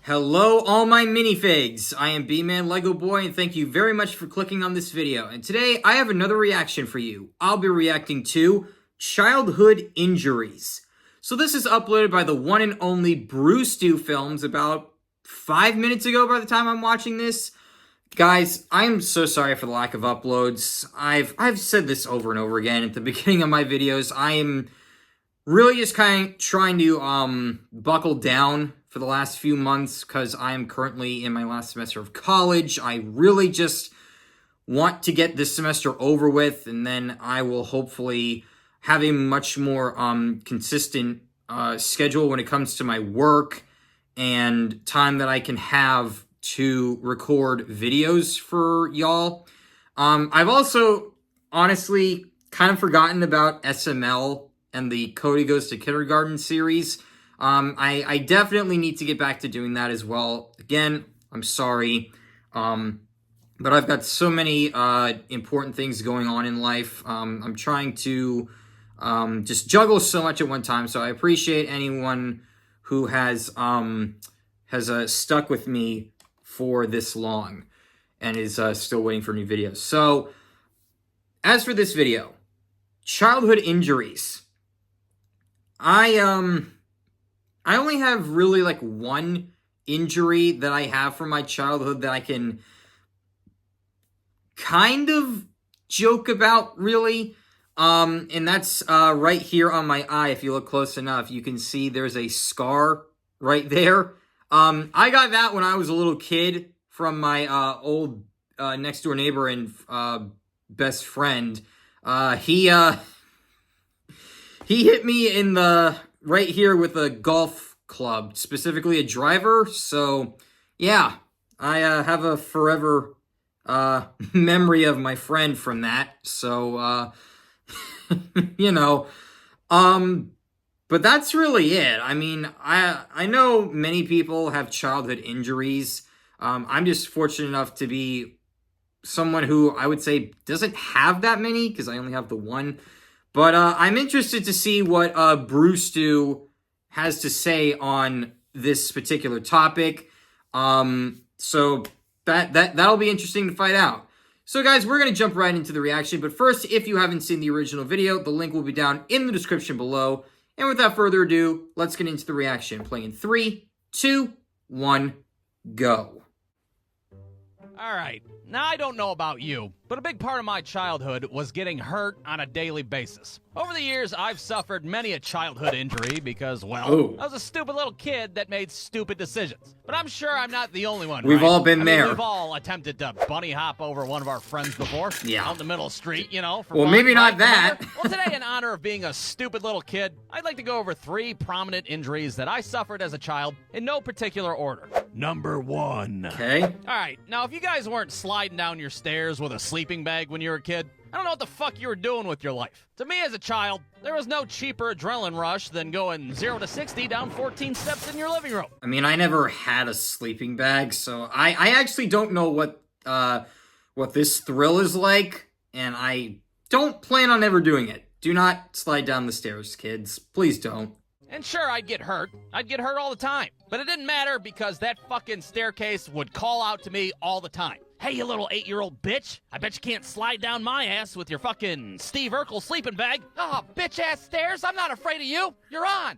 Hello all my minifigs, I am Bman Lego Boy and thank you very much for clicking on this video. And today I have another reaction for you. I'll be reacting to childhood injuries. So this is uploaded by the one and only Brewstew Films about 5 minutes ago by the time I'm watching this. Guys, I'm so sorry for the lack of uploads. I've said this over and over again at the beginning of my videos. I am really just kind of trying to buckle down for the last few months because I am currently in my last semester of college. I really just want to get this semester over with, and then I will hopefully have a much more consistent schedule when it comes to my work and time that I can have to record videos for y'all. I've also honestly kind of forgotten about SML and the Cody Goes to Kindergarten series. I definitely need to get back to doing that as well. Again, I'm sorry, but I've got so many important things going on in life. I'm trying to just juggle so much at one time, so I appreciate anyone who has stuck with me for this long and is still waiting for new videos. So, as for this video, childhood injuries. I only have really like one injury that I have from my childhood that I can kind of joke about, really. And that's right here on my eye. If you look close enough, you can see there's a scar right there. I got that when I was a little kid from my old next door neighbor and best friend. He hit me in the right here with a golf club, specifically a driver. So yeah, I have a forever memory of my friend from that. So you know, but that's really it. I mean, I know many people have childhood injuries. I'm just fortunate enough to be someone who I would say doesn't have that many because I only have the one. But I'm interested to see what Brewstew has to say on this particular topic. So that'll be interesting to find out. So guys, we're going to jump right into the reaction. But first, if you haven't seen the original video, the link will be down in the description below. And without further ado, let's get into the reaction. Playing in 3, 2, 1, go. All right, now I don't know about you, but a big part of my childhood was getting hurt on a daily basis. Over the years, I've suffered many a childhood injury because, well, I was a stupid little kid that made stupid decisions. But I'm sure I'm not the only one, We've all been there. We've all attempted to bunny hop over one of our friends before. Yeah. Out in the middle of the street, you know. Well, maybe not that. Well, today, in honor of being a stupid little kid, I'd like to go over 3 prominent injuries that I suffered as a child in no particular order. Number 1. Okay. All right, now if you guys weren't sliding down your stairs with a sleeping bag when you were a kid, I don't know what the fuck you were doing with your life. To me as a child, there was no cheaper adrenaline rush than going 0 to 60 down 14 steps in your living room. I mean, I never had a sleeping bag, so I actually don't know what this thrill is like, and I don't plan on ever doing it. Do not slide down the stairs, kids. Please don't. And sure, I'd get hurt. I'd get hurt all the time. But it didn't matter because that fucking staircase would call out to me all the time. Hey, you little 8-year-old bitch. I bet you can't slide down my ass with your fucking Steve Urkel sleeping bag. Oh, bitch-ass stairs. I'm not afraid of you. You're on.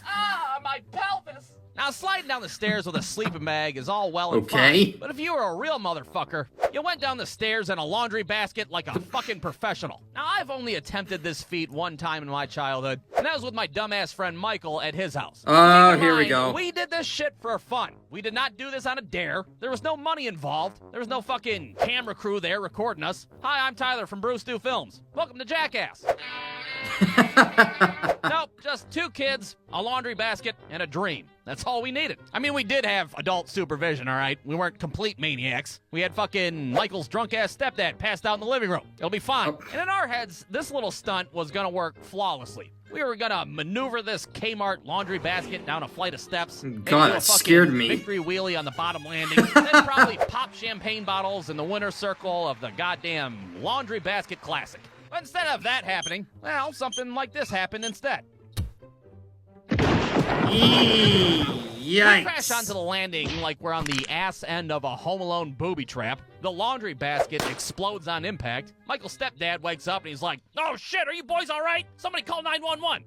Ah, my pelvis. Now, sliding down the stairs with a sleeping bag is all well and fine, but if you were a real motherfucker, you went down the stairs in a laundry basket like a fucking professional. Now, I've only attempted this feat one time in my childhood, and that was with my dumbass friend Michael at his house. Oh, here we go. We did this shit for fun. We did not do this on a dare. There was no money involved. There was no fucking camera crew there recording us. Hi, I'm Tyler from Brewstew Films. Welcome to Jackass. Nope, just 2 kids, a laundry basket, and a dream. That's all we needed. I mean, we did have adult supervision, all right? We weren't complete maniacs. We had fucking Michael's drunk-ass stepdad passed out in the living room. It'll be fine. Oh. And in our heads, this little stunt was gonna work flawlessly. We were gonna maneuver this Kmart laundry basket down a flight of steps. God, that scared me. Victory wheelie on the bottom landing. And then probably pop champagne bottles in the winner's circle of the goddamn laundry basket classic. But instead of that happening, well, something like this happened instead. Yikes. We crash onto the landing like we're on the ass end of a Home Alone booby trap. The laundry basket explodes on impact. Michael's stepdad wakes up and he's like, "Oh shit, are you boys all right? Somebody call 911."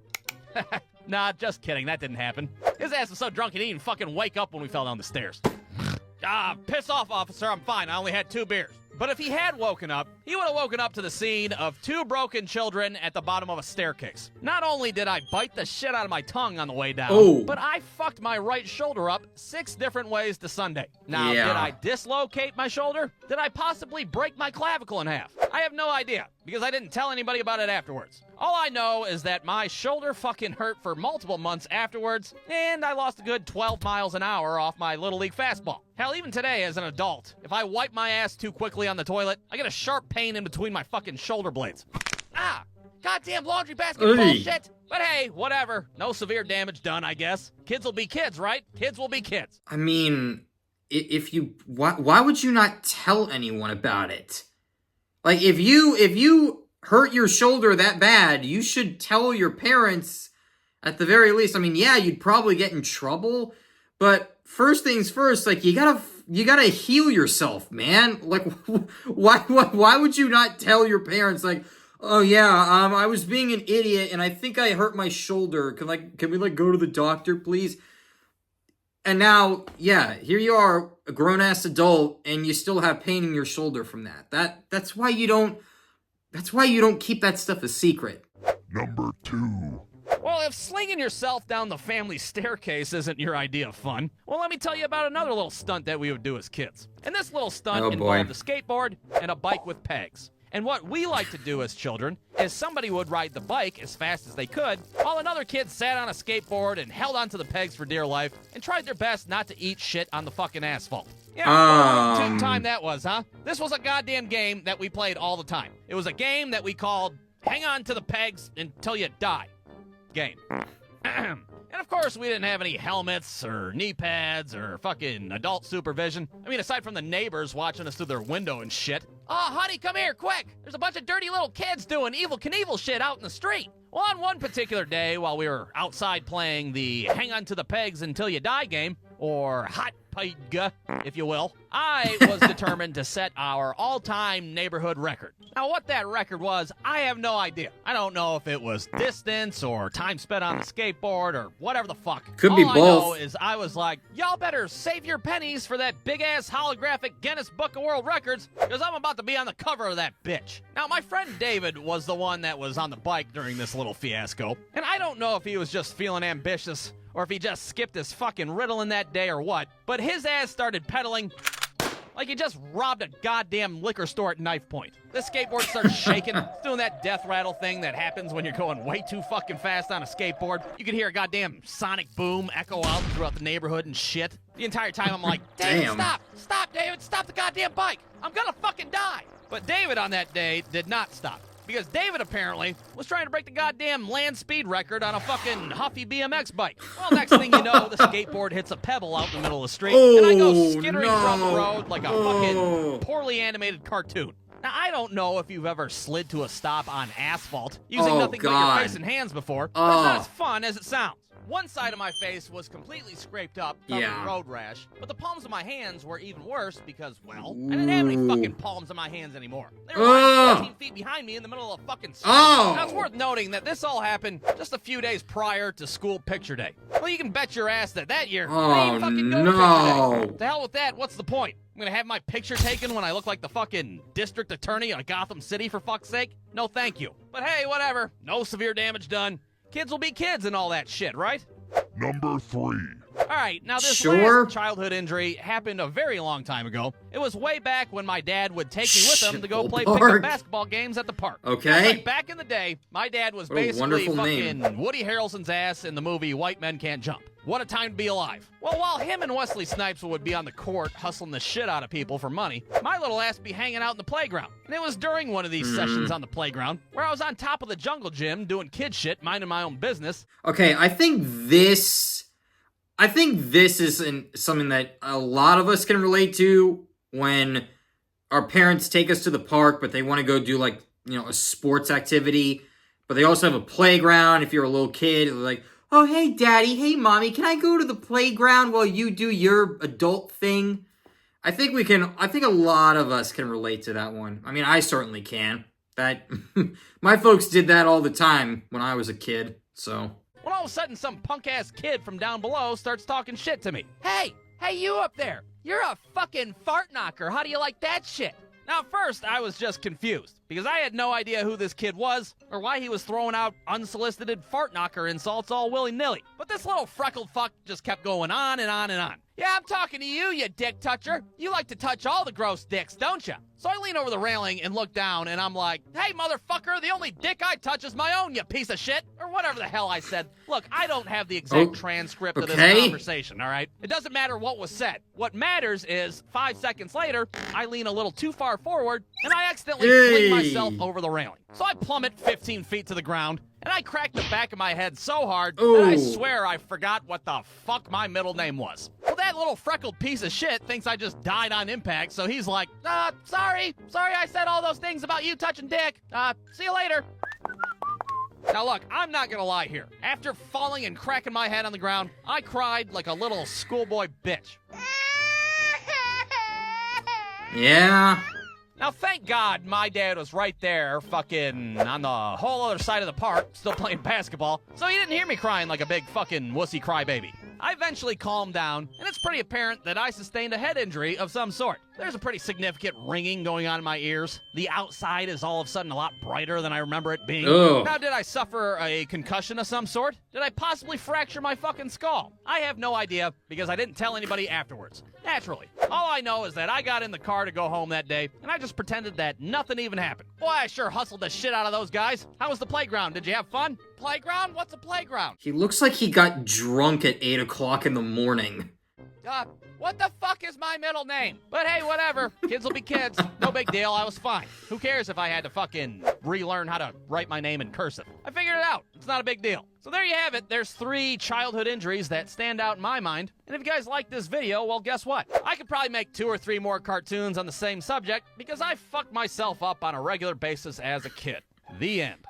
Nah, just kidding. That didn't happen. His ass was so drunk he didn't even fucking wake up when we fell down the stairs. Piss off, officer. I'm fine. I only had 2 beers. But if he had woken up, he would have woken up to the scene of 2 broken children at the bottom of a staircase. Not only did I bite the shit out of my tongue on the way down, but I fucked my right shoulder up 6 different ways to Sunday. Now, did I dislocate my shoulder? Did I possibly break my clavicle in half? I have no idea, because I didn't tell anybody about it afterwards. All I know is that my shoulder fucking hurt for multiple months afterwards, and I lost a good 12 miles an hour off my Little League fastball. Hell, even today as an adult, if I wipe my ass too quickly on the toilet, I get a sharp pain in between my fucking shoulder blades. Goddamn laundry basket bullshit. But hey, whatever. No severe damage done, I guess. Kids will be kids, right? Kids will be kids. I mean, why would you not tell anyone about it? Like, if you hurt your shoulder that bad, you should tell your parents at the very least. I mean, yeah, you'd probably get in trouble, but first things first, like, you gotta heal yourself, man. Like, why would you not tell your parents, like, oh yeah, I was being an idiot and I think I hurt my shoulder. Can we go to the doctor, please? And now, yeah, here you are, a grown-ass adult, and you still have pain in your shoulder from that. That's why you don't keep that stuff a secret. Number 2. Well, if slinging yourself down the family staircase isn't your idea of fun, well, let me tell you about another little stunt that we would do as kids. And this little stunt involved a skateboard and a bike with pegs. And what we like to do as children is somebody would ride the bike as fast as they could, while another kid sat on a skateboard and held onto the pegs for dear life and tried their best not to eat shit on the fucking asphalt. Yeah, what a time that was, huh? This was a goddamn game that we played all the time. It was a game that we called Hang On to the Pegs Until You Die game. And of course, we didn't have any helmets or knee pads or fucking adult supervision. I mean, aside from the neighbors watching us through their window and shit. Oh, honey, come here, quick! There's a bunch of dirty little kids doing Evel Knievel shit out in the street. Well, on one particular day, while we were outside playing the Hang On to the Pegs Until You Die game, or Hot Peg, if you will, I was determined to set our all-time neighborhood record. Now, what that record was, I have no idea. I don't know if it was distance or time spent on the skateboard or whatever the fuck. Could be both. All I know is I was like, y'all better save your pennies for that big-ass holographic Guinness Book of World Records, because I'm about to be on the cover of that bitch. Now, my friend David was the one that was on the bike during this little fiasco, and I don't know if he was just feeling ambitious or if he just skipped his fucking Ritalin that day or what, but his ass started pedaling like he just robbed a goddamn liquor store at knife point. The skateboard starts shaking, doing that death rattle thing that happens when you're going way too fucking fast on a skateboard. You could hear a goddamn sonic boom echo out throughout the neighborhood and shit. The entire time I'm like, David, stop, David, stop the goddamn bike. I'm gonna fucking die. But David on that day did not stop. Because David, apparently, was trying to break the goddamn land speed record on a fucking Huffy BMX bike. Well, next thing you know, the skateboard hits a pebble out in the middle of the street, and I go skittering from the road like a fucking poorly animated cartoon. Now, I don't know if you've ever slid to a stop on asphalt using nothing but your face and hands before, but it's not as fun as it sounds. One side of my face was completely scraped up, covered in road rash, but the palms of my hands were even worse because, well, I didn't have any fucking palms in my hands anymore. They were lying 14 feet behind me in the middle of the fucking street. Now, it's worth noting that this all happened just a few days prior to school picture day. Well, you can bet your ass that year, I didn't fucking go to picture day. The hell with that, what's the point? I'm gonna have my picture taken when I look like the fucking district attorney of Gotham City, for fuck's sake? No thank you. But hey, whatever. No severe damage done. Kids will be kids and all that shit, right? Number 3. Alright, now this last childhood injury happened a very long time ago. It was way back when my dad would take me with him to go play pickup basketball games at the park. Okay. Like back in the day, my dad was basically fucking Woody Harrelson's ass in the movie White Men Can't Jump. What a time to be alive. Well, while him and Wesley Snipes would be on the court hustling the shit out of people for money, my little ass would be hanging out in the playground. And it was during one of these sessions on the playground where I was on top of the jungle gym doing kid shit, minding my own business. Okay, I think this is something that a lot of us can relate to when our parents take us to the park, but they want to go do a sports activity, but they also have a playground. If you're a little kid, like, oh, hey, Daddy, hey, Mommy, can I go to the playground while you do your adult thing? I think a lot of us can relate to that one. I mean, I certainly can. My folks did that all the time when I was a kid, so. When all of a sudden some punk-ass kid from down below starts talking shit to me. Hey, you up there. You're a fucking fart knocker. How do you like that shit? Now, at first, I was just confused, because I had no idea who this kid was, or why he was throwing out unsolicited fart knocker insults all willy-nilly. But this little freckled fuck just kept going on and on and on. Yeah, I'm talking to you, you dick toucher. You like to touch all the gross dicks, don't you? So I lean over the railing and look down, and I'm like, hey, motherfucker, the only dick I touch is my own, you piece of shit. Or whatever the hell I said. Look, I don't have the exact transcript of this conversation, all right? It doesn't matter what was said. What matters is, 5 seconds later, I lean a little too far forward, and I accidentally fling myself over the railing. So I plummet 15 feet to the ground, and I cracked the back of my head so hard that I swear I forgot what the fuck my middle name was. Well, that little freckled piece of shit thinks I just died on impact, so he's like, sorry I said all those things about you touching dick. See you later. Now look, I'm not gonna lie here. After falling and cracking my head on the ground, I cried like a little schoolboy bitch. Yeah. Now, thank God my dad was right there, fucking on the whole other side of the park, still playing basketball, so he didn't hear me crying like a big fucking wussy crybaby. I eventually calmed down, and it's pretty apparent that I sustained a head injury of some sort. There's a pretty significant ringing going on in my ears. The outside is all of a sudden a lot brighter than I remember it being. Ugh. Now, did I suffer a concussion of some sort? Did I possibly fracture my fucking skull? I have no idea, because I didn't tell anybody afterwards. Naturally. All I know is that I got in the car to go home that day, and I just pretended that nothing even happened. Boy, I sure hustled the shit out of those guys. How was the playground? Did you have fun? Playground? What's a playground? He looks like he got drunk at 8 o'clock in the morning. What the fuck is my middle name? But hey, whatever. Kids will be kids. No big deal. I was fine. Who cares if I had to fucking relearn how to write my name in cursive? I figured it out. It's not a big deal. So there you have it. There's 3 childhood injuries that stand out in my mind. And if you guys like this video, well, guess what? I could probably make 2 or 3 more cartoons on the same subject because I fucked myself up on a regular basis as a kid. The end.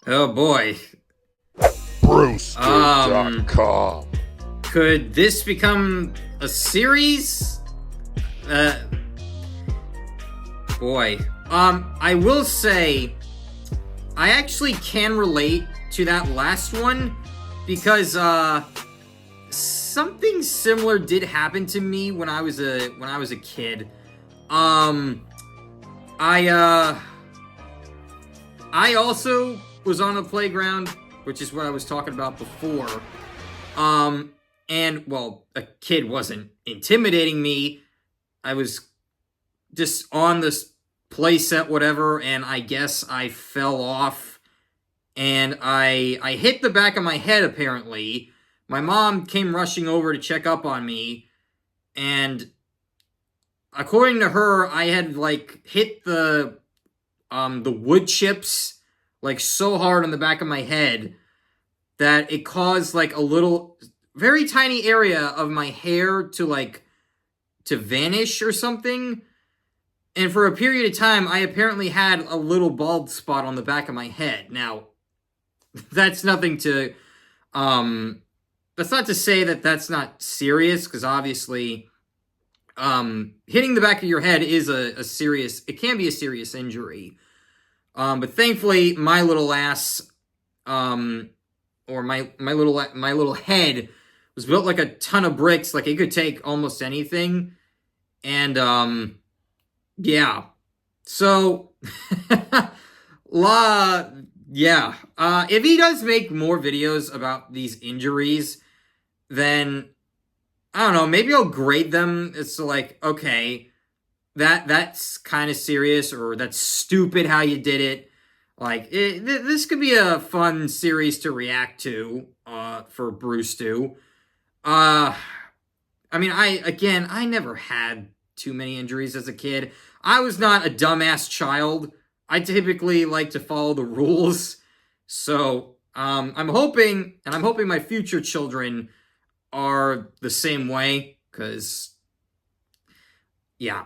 Oh boy. Brewstew.com. Could this become a series? Boy. I will say, I actually can relate to that last one because, something similar did happen to me when I was a kid. I also was on the playground, which is what I was talking about before. And, well, a kid wasn't intimidating me. I was just on this play set, whatever, and I guess I fell off. And I hit the back of my head, apparently. My mom came rushing over to check up on me. And according to her, I had, hit the wood chips, so hard on the back of my head that it caused, a little, very tiny area of my hair to vanish or something. And for a period of time, I apparently had a little bald spot on the back of my head. Now, that's nothing to, that's not to say that that's not serious, because obviously, hitting the back of your head is a serious, it can be a serious injury. But thankfully, my little ass, or my little head was built like a ton of bricks. It could take almost anything. And, yeah. So, yeah. If he does make more videos about these injuries, then, I don't know, maybe I'll grade them. It's okay, that's kind of serious, or that's stupid how you did it. This could be a fun series to react to, for Brewstew. I never had too many injuries as a kid. I was not a dumbass child. I typically like to follow the rules. So, I'm hoping my future children are the same way, because, yeah.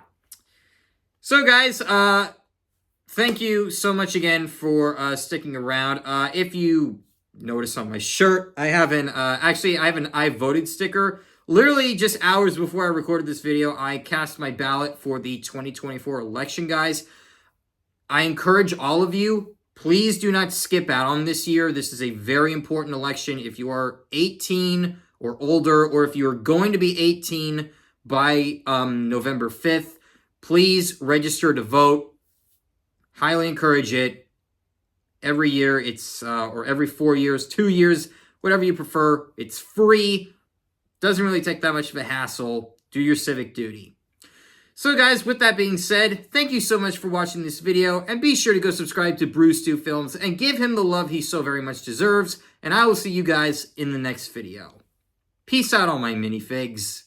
So, guys, thank you so much again for sticking around. If you notice on my shirt, I have an I voted sticker. Literally just hours before I recorded this video, I cast my ballot for the 2024 election, guys. I encourage all of you, please do not skip out on this year. This is a very important election. If you are 18 or older, or if you are going to be 18 by November 5th, please register to vote. Highly encourage it. Every year, it's or every 4 years, 2 years, whatever you prefer. It's free. Doesn't really take that much of a hassle. Do your civic duty. So guys, with that being said, thank you so much for watching this video, and be sure to go subscribe to Brewstew Films and give him the love he so very much deserves, and I will see you guys in the next video. Peace out, all my minifigs.